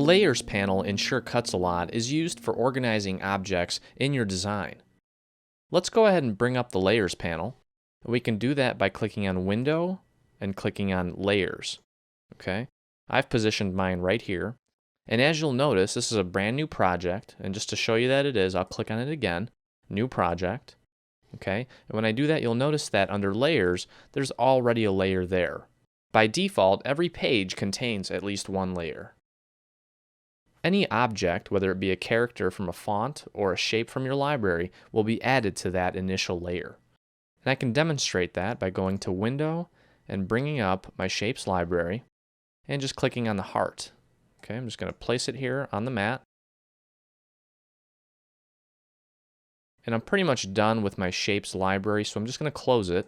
Layers panel in SureCuts-A-Lot is used for organizing objects in your design. Let's go ahead and bring up the Layers panel. We can do that by clicking on Window and clicking on Layers. Okay, I've positioned mine right here. And as you'll notice, this is a brand new project. And just to show you that it is, I'll click on it again. New project. Okay, and when I do that, you'll notice that under Layers, there's already a layer there. By default, every page contains at least one layer. Any object, whether it be a character from a font or a shape from your library, will be added to that initial layer. And I can demonstrate that by going to Window and bringing up my Shapes library and just clicking on the heart. Okay, I'm just going to place it here on the mat. And I'm pretty much done with my Shapes library, so I'm just going to close it.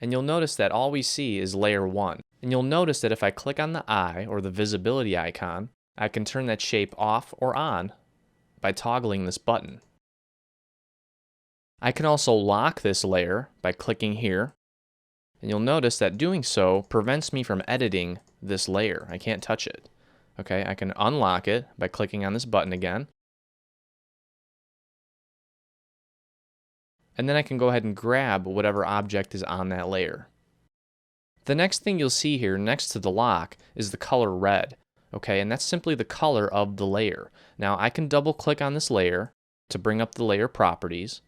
And you'll notice that all we see is layer 1. And you'll notice that if I click on the eye or the visibility icon, I can turn that shape off or on by toggling this button. I can also lock this layer by clicking here, and you'll notice that doing so prevents me from editing this layer. I can't touch it. Okay, I can unlock it by clicking on this button again. And then I can go ahead and grab whatever object is on that layer. The next thing you'll see here next to the lock is the color red. Okay, and that's simply the color of the layer. Now I can double click on this layer to bring up the layer properties,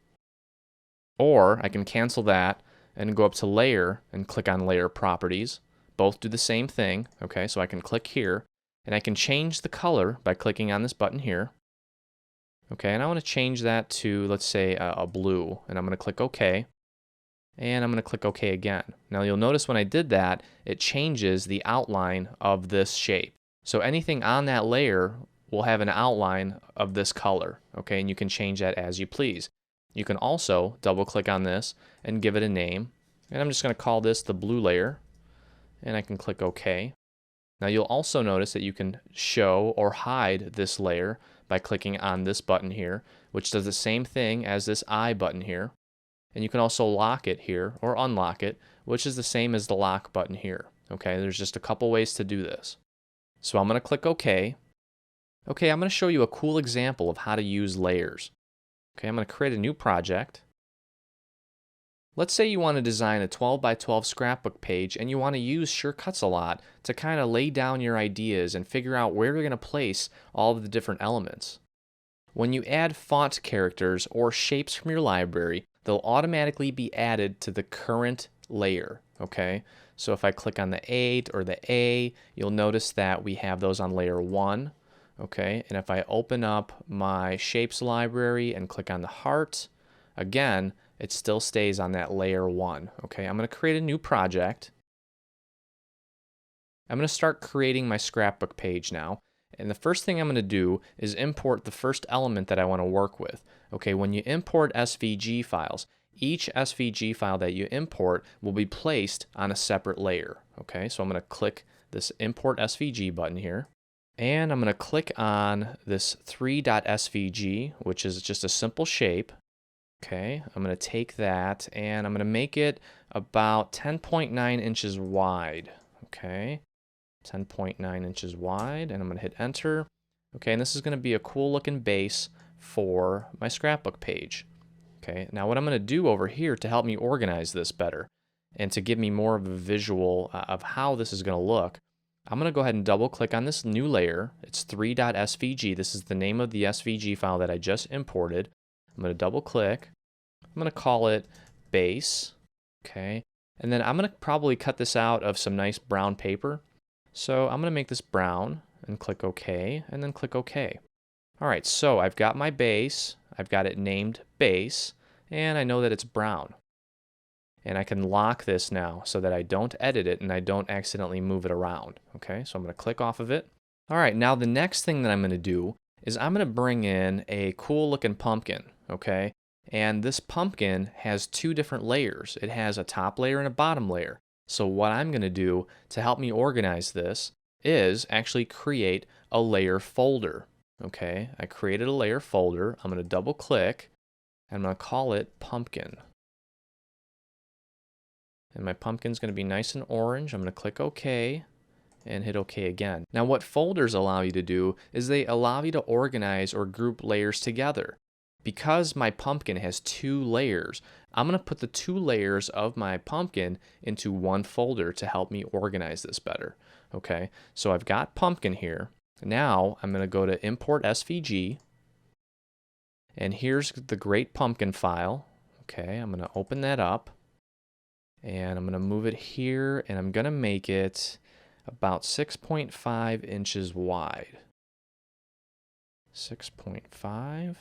or I can cancel that and go up to layer and click on layer properties. Both do the same thing. Okay, so I can click here and I can change the color by clicking on this button here. Okay, and I want to change that to, let's say, a blue, and I'm going to click OK. And I'm going to click OK again. Now you'll notice when I did that, it changes the outline of this shape. So anything on that layer will have an outline of this color, okay, and you can change that as you please. You can also double click on this and give it a name, and I'm just going to call this the blue layer, and I can click OK. Now you'll also notice that you can show or hide this layer by clicking on this button here, which does the same thing as this I button here, and you can also lock it here or unlock it, which is the same as the lock button here. Okay, there's just a couple ways to do this. So I'm going to click OK. Okay, I'm going to show you a cool example of how to use layers. Okay, I'm going to create a new project. Let's say you want to design a 12 by 12 scrapbook page and you want to use SureCuts-A-Lot to kind of lay down your ideas and figure out where you're going to place all of the different elements. When you add font characters or shapes from your library, they'll automatically be added to the current layer. Okay, so if I click on the 8 or the A, you'll notice that we have those on layer 1. Okay, and if I open up my Shapes library and click on the heart, again, it still stays on that layer 1. Okay, I'm going to create a new project. I'm going to start creating my scrapbook page now. And the first thing I'm going to do is import the first element that I want to work with. Okay, when you import SVG files, each SVG file that you import will be placed on a separate layer. Okay, so I'm going to click this Import SVG button here. And I'm going to click on this 3.svg, which is just a simple shape. Okay, I'm going to take that and I'm going to make it about 10.9 inches wide. Okay, 10.9 inches wide, and I'm going to hit enter. Okay, and this is going to be a cool looking base for my scrapbook page. Okay, now what I'm going to do over here to help me organize this better and to give me more of a visual of how this is going to look, I'm going to go ahead and double click on this new layer. It's 3.svg. This is the name of the SVG file that I just imported. I'm going to double click. I'm going to call it base. Okay, and then I'm going to probably cut this out of some nice brown paper. So I'm going to make this brown and click OK, and then click OK. All right, so I've got my base. I've got it named base, and I know that it's brown. And I can lock this now so that I don't edit it and I don't accidentally move it around. Okay, so I'm going to click off of it. All right, now the next thing that I'm going to do is I'm going to bring in a cool looking pumpkin. Okay, and this pumpkin has two different layers. It has a top layer and a bottom layer. So what I'm going to do to help me organize this is actually create a layer folder. Okay, I created a layer folder. I'm going to double click and I'm going to call it pumpkin. And my pumpkin's going to be nice and orange. I'm going to click OK. and hit OK again. Now what folders allow you to do is they allow you to organize or group layers together. Because my pumpkin has 2 layers, I'm going to put the 2 layers of my pumpkin into one folder to help me organize this better. Okay, so I've got pumpkin here. Now I'm going to go to import SVG, and here's the great pumpkin file. Okay, I'm going to open that up, and I'm going to move it here, and I'm going to make it about 6.5 inches wide. 6.5.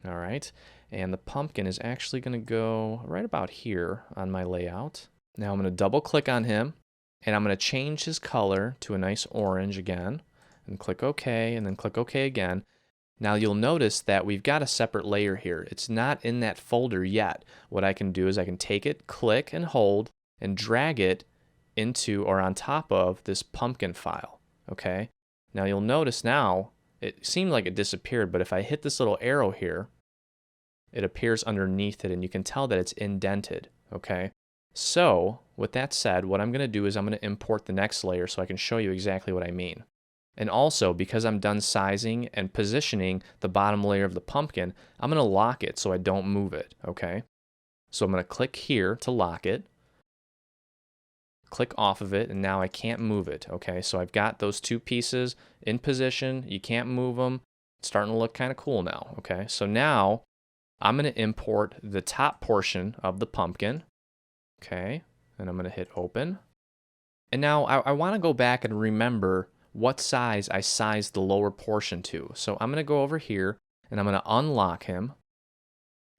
All right, and the pumpkin is actually going to go right about here on my layout. Now I'm going to double click on him, and I'm going to change his color to a nice orange again, and click OK, and then click OK again. Now you'll notice that we've got a separate layer here. It's not in that folder yet. What I can do is I can take it, click and hold, and drag it into or on top of this pumpkin file. Okay, now you'll notice now it seemed like it disappeared, but if I hit this little arrow here, it appears underneath it, and you can tell that it's indented. Okay, so with that said, what I'm going to do is I'm going to import the next layer so I can show you exactly what I mean. And also, because I'm done sizing and positioning the bottom layer of the pumpkin, I'm going to lock it so I don't move it. Okay, so I'm going to click here to lock it, click off of it, and now I can't move it. Okay, so I've got those 2 pieces in position. You can't move them. It's starting to look kind of cool now. Okay, so now I'm going to import the top portion of the pumpkin. Okay, and I'm going to hit open. And now I want to go back and remember what size I sized the lower portion to. So I'm going to go over here, and I'm going to unlock him,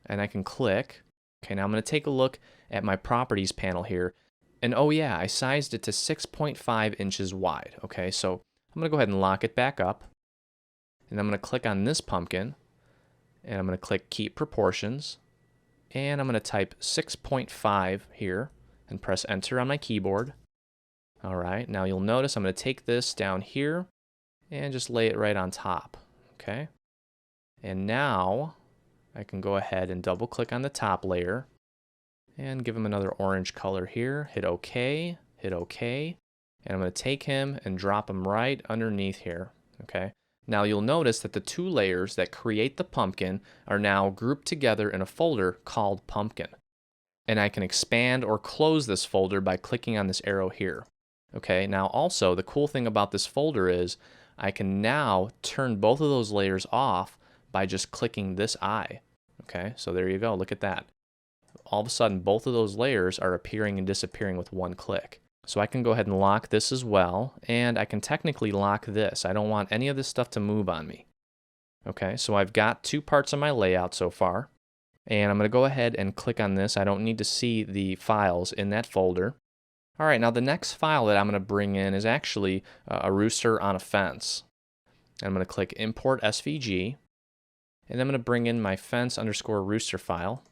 and I can click. Okay, now I'm going to take a look at my properties panel here. And oh yeah, I sized it to 6.5 inches wide. Okay, so I'm going to go ahead and lock it back up. And I'm going to click on this pumpkin, and I'm going to click Keep Proportions. And I'm going to type 6.5 here and press Enter on my keyboard. All right, now you'll notice I'm going to take this down here and just lay it right on top. Okay, and now I can go ahead and double click on the top layer and give him another orange color here. Hit OK, hit OK, and I'm going to take him and drop him right underneath here. Okay, now you'll notice that the 2 layers that create the pumpkin are now grouped together in a folder called pumpkin. And I can expand or close this folder by clicking on this arrow here. Okay, now also the cool thing about this folder is I can now turn both of those layers off by just clicking this eye. Okay, so there you go, look at that. All of a sudden both of those layers are appearing and disappearing with one click. So I can go ahead and lock this as well, and I can technically lock this. I don't want any of this stuff to move on me. Okay, so I've got 2 parts of my layout so far, and I'm going to go ahead and click on this. I don't need to see the files in that folder. All right, now the next file that I'm going to bring in is actually a rooster on a fence. I'm going to click Import SVG, and I'm going to bring in my fence_rooster file.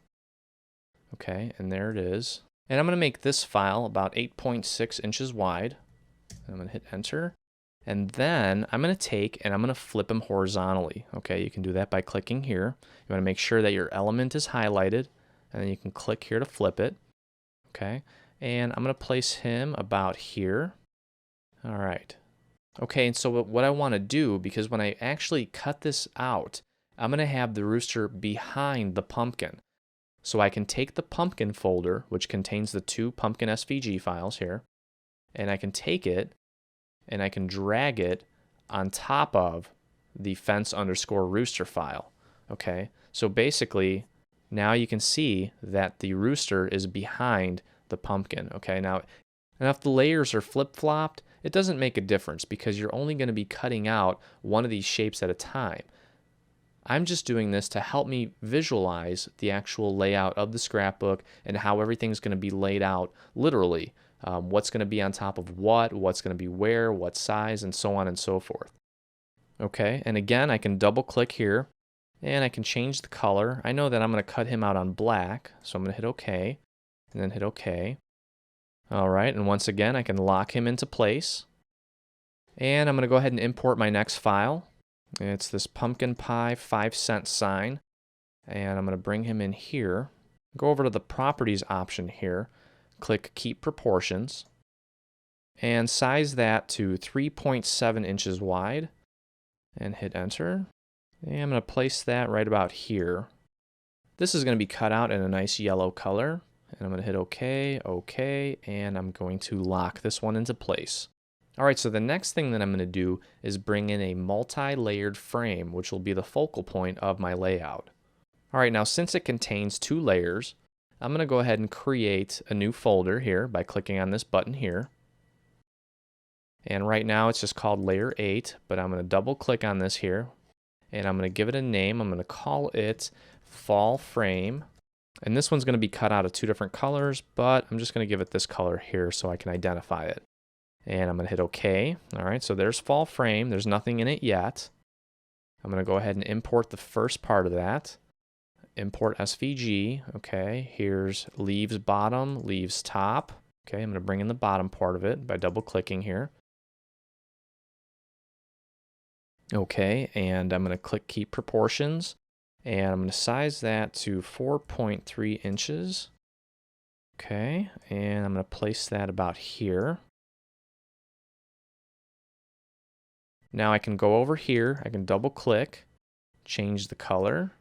Okay, and there it is. And I'm going to make this file about 8.6 inches wide. I'm going to hit Enter. And then I'm going to take and I'm going to flip them horizontally. Okay, you can do that by clicking here. You want to make sure that your element is highlighted, and then you can click here to flip it. Okay, and I'm going to place him about here. All right. Okay, and so what I want to do, because when I actually cut this out, I'm going to have the rooster behind the pumpkin. So I can take the pumpkin folder, which contains the 2 pumpkin SVG files here, and I can take it and I can drag it on top of the fence_rooster file. Okay, so basically now you can see that the rooster is behind the pumpkin. Okay, now if the layers are flip-flopped, it doesn't make a difference because you're only going to be cutting out one of these shapes at a time. I'm just doing this to help me visualize the actual layout of the scrapbook and how everything's going to be laid out literally. What's going to be on top of what's going to be where, what size, and so on and so forth. Okay, and again, I can double click here and I can change the color. I know that I'm going to cut him out on black, so I'm going to hit OK and then hit OK. All right, and once again, I can lock him into place. And I'm going to go ahead and import my next file. It's this pumpkin pie 5-cent sign, and I'm going to bring him in here. Go over to the properties option here, click Keep Proportions, and size that to 3.7 inches wide and hit enter. And I'm going to place that right about here. This is going to be cut out in a nice yellow color. And I'm going to hit OK, OK, and I'm going to lock this one into place. All right, so the next thing that I'm going to do is bring in a multi-layered frame, which will be the focal point of my layout. All right, now since it contains 2 layers, I'm going to go ahead and create a new folder here by clicking on this button here. And right now it's just called Layer 8, but I'm going to double click on this here, and I'm going to give it a name. I'm going to call it Fall Frame. And this one's going to be cut out of 2 different colors, but I'm just going to give it this color here so I can identify it. And I'm going to hit OK. All right, so there's Fall Frame. There's nothing in it yet. I'm going to go ahead and import the first part of that. Import SVG. Okay, here's leaves bottom, leaves top. Okay, I'm going to bring in the bottom part of it by double clicking here. Okay, and I'm going to click Keep Proportions, and I'm going to size that to 4.3 inches. Okay, and I'm going to place that about here. Now I can go over here, I can double click, change the color,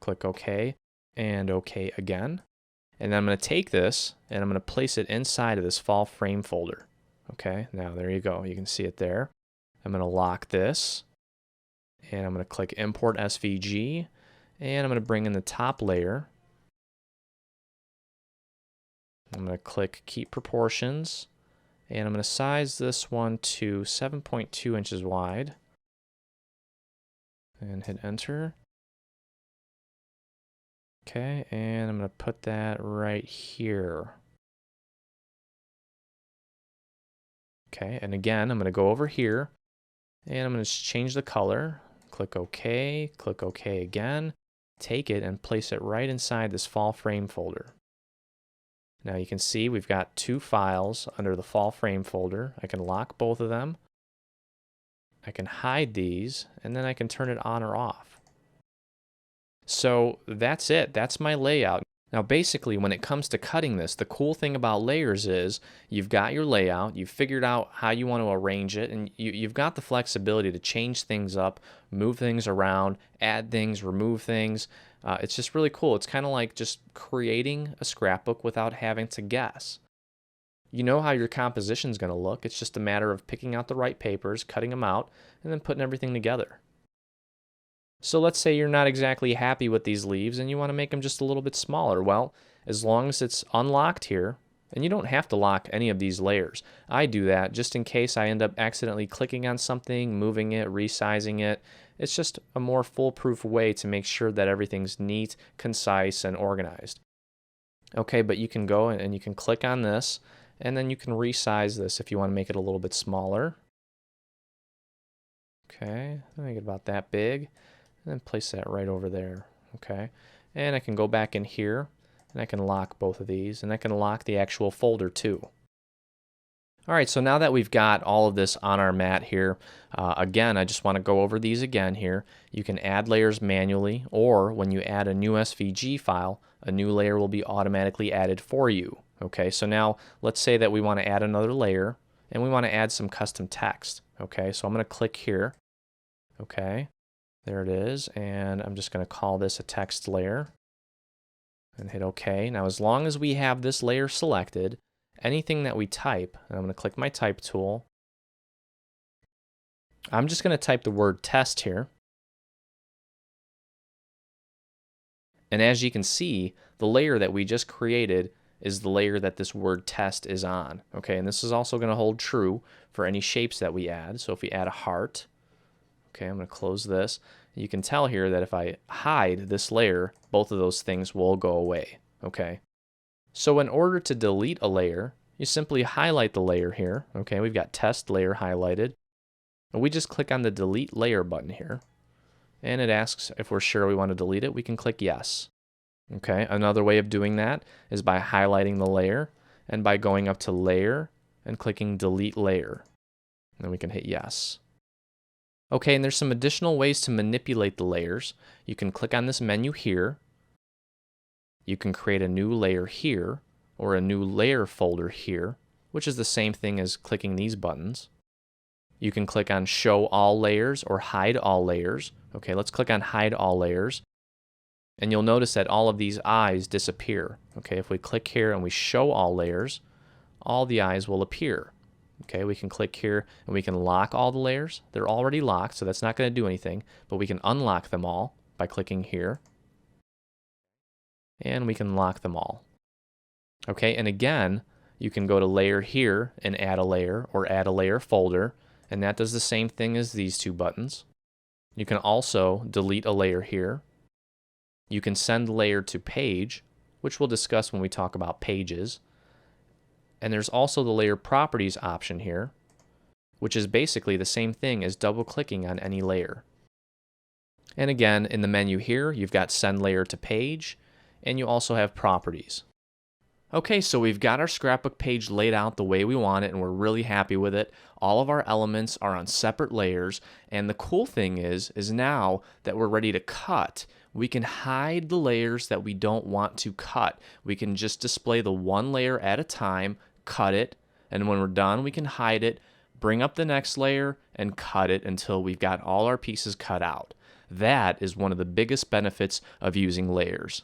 click OK, and OK again. And then I'm going to take this and I'm going to place it inside of this Fall Frame folder. Okay, now there you go, you can see it there. I'm going to lock this, and I'm going to click Import SVG, and I'm going to bring in the top layer. I'm going to click Keep Proportions, and I'm going to size this one to 7.2 inches wide, and hit enter. Okay, and I'm going to put that right here. Okay, and again, I'm going to go over here, and I'm going to change the color, click OK again, take it and place it right inside this Fall Frame folder. Now you can see we've got 2 files under the Fall Frame folder. I can lock both of them. I can hide these, and then I can turn it on or off. So that's it. That's my layout. Now basically when it comes to cutting this, the cool thing about layers is you've got your layout, you've figured out how you want to arrange it, and you've got the flexibility to change things up, move things around, add things, remove things. It's just really cool. It's kind of like just creating a scrapbook without having to guess. You know how your composition is going to look. It's just a matter of picking out the right papers, cutting them out, and then putting everything together. So let's say you're not exactly happy with these leaves and you want to make them just a little bit smaller. Well, as long as it's unlocked here, and you don't have to lock any of these layers. I do that just in case I end up accidentally clicking on something, moving it, resizing it. It's just a more foolproof way to make sure that everything's neat, concise, and organized. Okay, but you can go and you can click on this, and then you can resize this if you want to make it a little bit smaller. Okay, make it about that big. And then place that right over there, okay? And I can go back in here, and I can lock both of these, and I can lock the actual folder too. All right, so now that we've got all of this on our mat here, again, I just want to go over these again here. You can add layers manually, or when you add a new SVG file, a new layer will be automatically added for you. Okay, so now let's say that we want to add another layer, and we want to add some custom text. Okay, so I'm going to click here. Okay. There it is, and I'm just going to call this a text layer and hit OK. Now as long as we have this layer selected, anything that we type, and I'm going to click my type tool, I'm just going to type the word test here. And as you can see, the layer that we just created is the layer that this word test is on. Okay, and this is also going to hold true for any shapes that we add. So if we add a heart, okay, I'm going to close this. You can tell here that if I hide this layer, both of those things will go away. Okay. So in order to delete a layer, you simply highlight the layer here. Okay, we've got test layer highlighted. And we just click on the delete layer button here. And it asks if we're sure we want to delete it. We can click yes. Okay, another way of doing that is by highlighting the layer and by going up to layer and clicking delete layer. And then we can hit yes. Okay, and there's some additional ways to manipulate the layers. You can click on this menu here. You can create a new layer here, or a new layer folder here, which is the same thing as clicking these buttons. You can click on Show All Layers or Hide All Layers. Okay, let's click on Hide All Layers. And you'll notice that all of these eyes disappear. Okay, if we click here and we show all layers, all the eyes will appear. Okay, we can click here and we can lock all the layers. They're already locked, so that's not going to do anything, but we can unlock them all by clicking here. And we can lock them all. Okay, and again, you can go to Layer here and add a layer or add a layer folder, and that does the same thing as these two buttons. You can also delete a layer here. You can send layer to page, which we'll discuss when we talk about pages. And there's also the layer properties option here, which is basically the same thing as double clicking on any layer. And again, in the menu here, you've got send layer to page, and you also have properties. Okay, so we've got our scrapbook page laid out the way we want it, and we're really happy with it. All of our elements are on separate layers, and the cool thing is now that we're ready to cut, we can hide the layers that we don't want to cut. We can just display the one layer at a time, cut it, and when we're done, we can hide it, bring up the next layer, and cut it until we've got all our pieces cut out. That is one of the biggest benefits of using layers.